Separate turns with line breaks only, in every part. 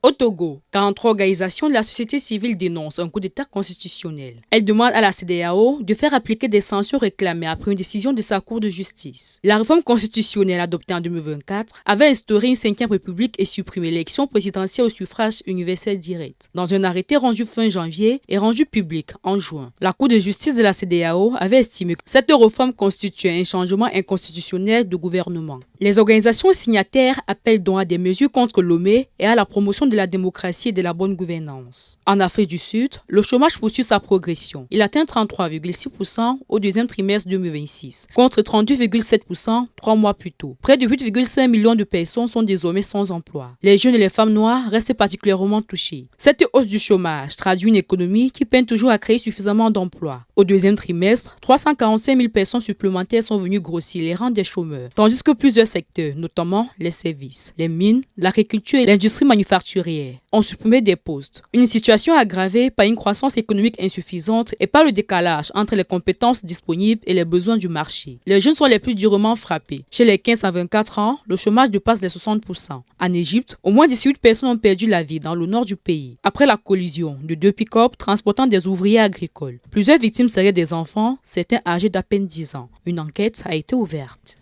Au Togo, 43 organisations de la société civile dénoncent un coup d'État constitutionnel. Elles demandent à la CEDEAO de faire appliquer des sanctions réclamées après une décision de sa Cour de justice. La réforme constitutionnelle adoptée en 2024 avait instauré une 5e république et supprimé l'élection présidentielle au suffrage universel direct. Dans un arrêté rendu fin janvier et rendu public en juin, la Cour de justice de la CEDEAO avait estimé que cette réforme constituait un changement inconstitutionnel de gouvernement. Les organisations signataires appellent donc à des mesures contre Lomé et à la promotion de la démocratie et de la bonne gouvernance. En Afrique du Sud, le chômage poursuit sa progression. Il atteint 33,6% au deuxième trimestre 2026, contre 32,7% 3 mois plus tôt. Près de 8,5 millions de personnes sont désormais sans emploi. Les jeunes et les femmes noires restent particulièrement touchés. Cette hausse du chômage traduit une économie qui peine toujours à créer suffisamment d'emplois. Au deuxième trimestre, 345 000 personnes supplémentaires sont venues grossir les rangs des chômeurs, tandis que plusieurs secteurs, notamment les services, les mines, l'agriculture et l'industrie manufacturière, ont supprimé des postes. Une situation aggravée par une croissance économique insuffisante et par le décalage entre les compétences disponibles et les besoins du marché. Les jeunes sont les plus durement frappés. Chez les 15 à 24 ans, le chômage dépasse les 60%. En Égypte, au moins 18 personnes ont perdu la vie dans le nord du pays, après la collision de 2 pick-up transportant des ouvriers agricoles. Plusieurs victimes seraient des enfants, certains âgés d'à peine 10 ans. Une enquête a été ouverte.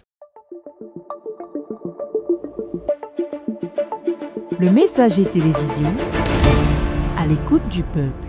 Le Messager télévision, à l'écoute du peuple.